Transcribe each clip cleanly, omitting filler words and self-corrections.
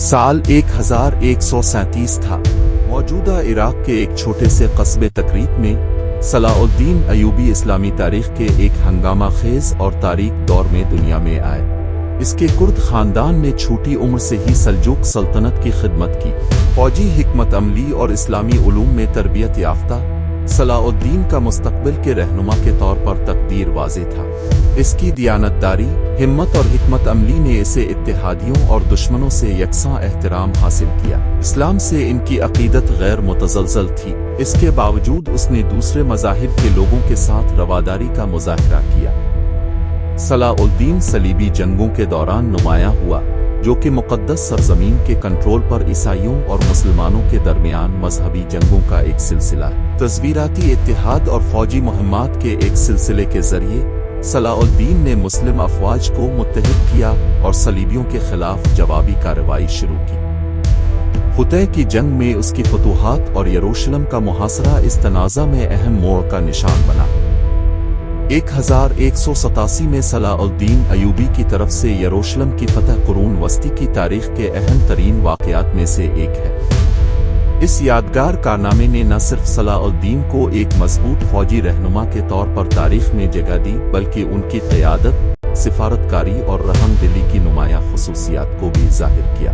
साल 1137 था। मौजूदा इराक के एक छोटे से कस्बे तकरीब में सलाउद्दीन अयूबी इस्लामी तारीख के एक हंगामा खेज और तारीख दौर में दुनिया में आए। इसके कुर्द खानदान ने छोटी उम्र से ही सल्जूक सल्तनत की खिदमत की। फौजी हिकमत अमली और इस्लामी उलूम में तरबियत याफ्ता सलाउद्दीन का मुस्तकबिल के रहनुमा के तौर पर तकदीर वाज़े था। इसकी दियानतदारी, हिम्मत और हिकमत अमली ने इसे इत्तेहादियों और दुश्मनों से यकसां एहतराम हासिल किया। इस्लाम से इनकी अकीदत गैर मुतज़लज़ल थी। इसके बावजूद उसने दूसरे मज़ाहिब के लोगों के साथ रवादारी का मुज़ाहरा किया। सलाउद्दीन सलीबी जंगों के दौरान नुमायां हुआ, जो कि मुक़द्दस सरजमीन के कंट्रोल पर ईसाइयों और मुसलमानों के दरमियान मजहबी जंगों का एक सिलसिला। तस्वीराती इत्तेहाद और फौजी मुहिम्मात के एक सिलसिले के जरिए सलाउद्दीन ने मुस्लिम अफवाज को मुत्तहिद किया और सलीबियों के खिलाफ जवाबी कार्रवाई शुरू की। फतह की जंग में उसकी फतूहात और यरूशलेम का मुहासरा इस तनाज़ा में अहम मोड़ का निशान बना। 1187 में सलाउद्दीन अयूबी की तरफ से यरूशलेम की फतह कुरून वस्ती की तारीख के अहम तरीन वाक़यात में से एक है। इस यादगार कारनामे ने न सिर्फ सलाउद्दीन को एक मजबूत फौजी रहनुमा के तौर पर तारीख में जगह दी, बल्कि उनकी क़यादत, सिफारतकारी और रहमदिली की नुमायां खुसूसियात को भी जाहिर किया।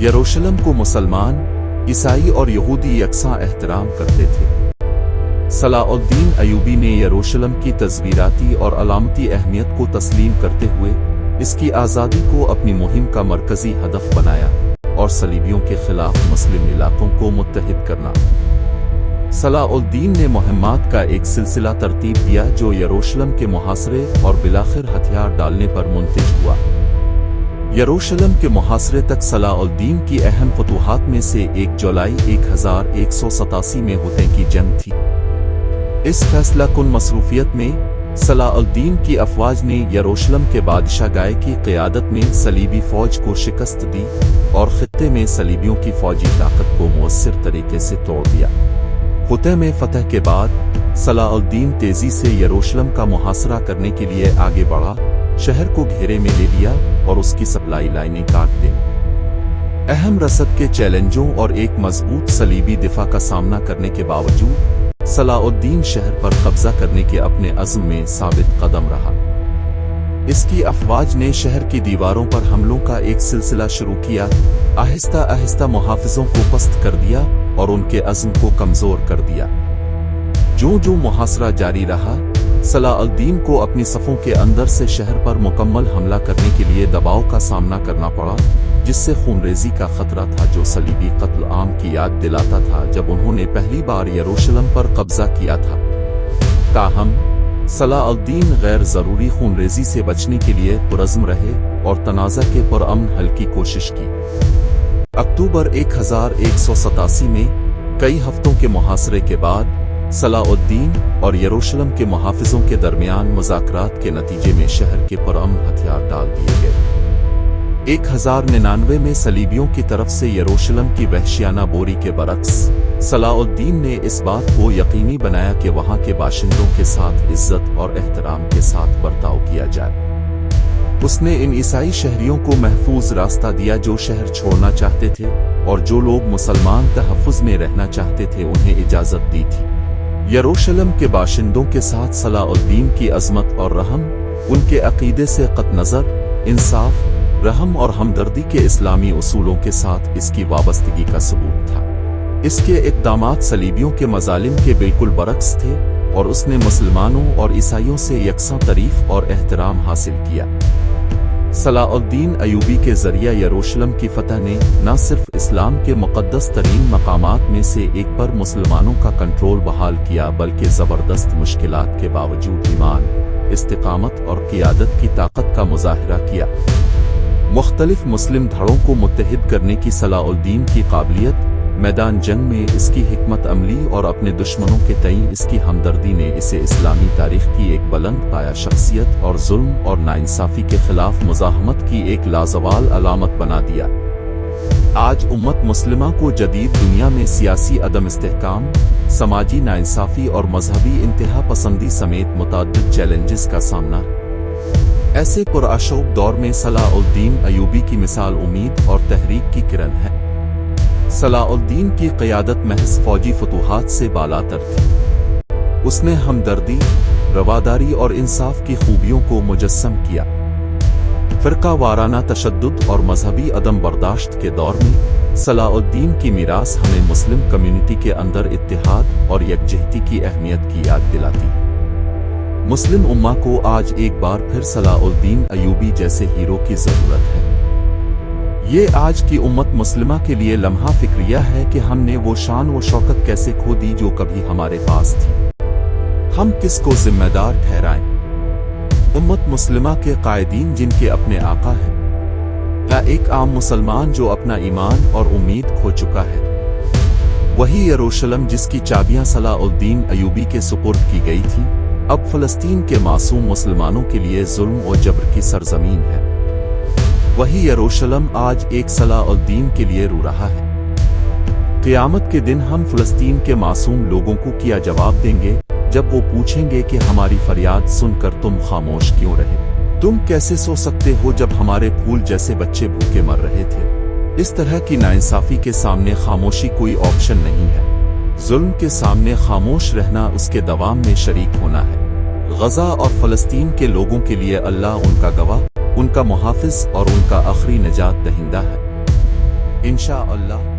यरूशलेम को मुसलमान, ईसाई और यहूदी यकसां एहतराम करते थे। सलाउद्दीन अयूबी ने यरूशलेम की तस्वीराती और अलामती अहमियत को तस्लीम करते हुए इसकी आज़ादी को अपनी मुहिम का मरकजी हदफ बनाया और सलीबियों के खिलाफ मुस्लिम इलाकों को मुत्तहिद करना। सलाउद्दीन ने मुहिम्मात का एक सिलसिला तरतीब दिया जो यरूशलेम के मुहासरे और बिलाखिर हथियार डालने पर मुंतज हुआ। यरूशलेम के मुहासरे तक सलाउद्दीन की अहम फतूहात में से 1 जुलाई 1187 में हुतै की जंग थी। इस फैसला कुन मसरूफियत में सलाउद्दीन की अफवाज ने यरूशलेम के बादशाह गाय की क़यादत में सलीबी फौज को शिकस्त दी और खित्ते में सलीबियों की फौजी ताकत को मुअस्सिर तरीके से तोड़ दिया। फतह में फतह के बाद सलाउद्दीन तेजी से यरूशलेम का मुहासरा करने के लिए आगे बढ़ा, शहर को घेरे में ले लिया और उसकी सप्लाई लाइनें काट दी। अहम रसद के चैलेंजों और एक मजबूत सलीबी दिफा का सामना करने के बावजूद सलाउद्दीन शहर पर कब्जा करने के अपने अज़्म में साबित कदम रहा। इसकी अफवाज ने शहर की दीवारों पर हमलों का एक सिलसिला शुरू किया, आहिस्ता आहिस्ता मुहाफिजों को पस्त कर दिया और उनके अज़्म को कमजोर कर दिया। जो जो मुहासरा जारी रहा, सलाउद्दीन को अपनी सफ़ों के अंदर से शहर पर मुकम्मल हमला करने के लिए दबाव का सामना करना पड़ा, जिससे खूनरेजी का खतरा था जो सलीबी कत्ल आम की याद दिलाता था जब उन्होंने पहली बार यरूशलेम पर कब्जा किया था। ताहम सलाउद्दीन गैर ज़रूरी खूनरेजी से बचने के लिए पुरज़्म रहे और तनाज़ा के पुरअमन हल की कोशिश की। अक्टूबर 1187 में कई हफ्तों के मुहासरे के बाद सलाउद्दीन और यरूशलेम के मुहाफिजों के दरमियान मुज़ाकरात के नतीजे में शहर के पुरअमन हथियार डाल दिए गए। 1099 में सलीबियों की तरफ से यरूशलेम की वहशियाना बोरी के बरक्स सलाउद्दीन ने इस बात को यकीनी बनाया कि वहां के बाशिंदों के साथ इज्जत और एहतराम के साथ बर्ताव किया जाए। उसने इन ईसाई शहरियों को महफूज रास्ता दिया जो शहर छोड़ना चाहते थे, और जो लोग मुसलमान तहफ़्फ़ुज़ में रहना चाहते थे उन्हें इजाज़त दी थी। यरूशलेम के बाशिंदों के साथ सलाउद्दीन की अज़मत और रहम उनके अक़ीदे से क़त-नज़र, इंसाफ, रहम और हमदर्दी के इस्लामी उसूलों के साथ इसकी वाबस्तगी का सबूत था। इसके इक़दामात सलीबियों के मज़ालिम के बिल्कुल बरक्स थे और उसने मुसलमानों और ईसाइयों से यकसां तारीफ़ और एहतराम हासिल किया। सलाउद्दीन अयूबी के ज़रिया यरूशलेम की फतह ने न सिर्फ इस्लाम के मुक़द्दस तरीन मकामात में से एक पर मुसलमानों का कंट्रोल बहाल किया, बल्कि ज़बरदस्त मुश्किलात के बावजूद ईमान, इस्तिक़ामत और क़ियादत की ताकत का मुज़ाहरा किया। मुख्तलिफ मुस्लिम धड़ों को मुत्तहिद करने की सलाउद्दीन की काबिलियत, मैदान जंग में इसकी हिकमत अमली और अपने दुश्मनों के तई इसकी हमदर्दी ने इसे इस्लामी तारीख की एक बुलंद पाया शख्सियत और जुल्म और नाइंसाफ़ी के खिलाफ मुज़ाहमत की एक लाजवाल अलामत बना दिया। आज उम्मत मुस्लिमा को जदीद दुनिया में सियासी अदम इस्तेहकाम, समाजी नाइंसाफ़ी और मजहबी इंतहा पसंदी समेत मुतअद्दिद चैलेंजेस का सामना ایسے پرآشوب دور میں صلاح الدین ایوبی کی مثال امید اور تحریک کی کرن ہے۔ صلاح الدین کی قیادت محض فوجی فتوحات سے بالاتر تھی۔ اس نے ہمدردی، رواداری اور انصاف کی خوبیوں کو مجسم کیا۔ فرقہ وارانہ تشدد اور مذہبی عدم برداشت کے دور میں صلاح الدین کی میراث ہمیں مسلم کمیونٹی کے اندر اتحاد اور یکجہتی کی اہمیت کی یاد دلاتی ہے۔ مسلم امہ کو آج ایک بار پھر صلاح الدین ایوبی جیسے ہیرو کی ضرورت ہے۔ یہ آج کی امت مسلمہ کے لیے لمحہ فکریہ ہے کہ ہم نے وہ شان و شوکت کیسے کھو دی جو کبھی ہمارے پاس تھی۔ ہم کس کو ذمہ دار ٹھہرائیں؟ امت مسلمہ کے قائدین جن کے اپنے آقا ہیں، یا ایک عام مسلمان جو اپنا ایمان اور امید کھو چکا ہے؟ وہی یروشلم جس کی چابیاں صلاح الدین ایوبی کے سپرد کی گئی تھی، اب فلسطین کے معصوم مسلمانوں کے لیے ظلم و جبر کی سرزمین ہے۔ وہی یروشلم آج ایک صلاح الدین کے لیے رو رہا ہے۔ قیامت کے دن ہم فلسطین کے معصوم لوگوں کو کیا جواب دیں گے جب وہ پوچھیں گے کہ ہماری فریاد سن کر تم خاموش کیوں رہے؟ تم کیسے سو سکتے ہو جب ہمارے پھول جیسے بچے بھوکے مر رہے تھے؟ اس طرح کی ناانصافی کے سامنے خاموشی کوئی آپشن نہیں ہے۔ ظلم کے سامنے خاموش رہنا اس کے دوام میں شریک ہونا ہے۔ غزہ اور فلسطین کے لوگوں کے لیے اللہ ان کا گواہ، ان کا محافظ اور ان کا آخری نجات دہندہ ہے۔ انشاءاللہ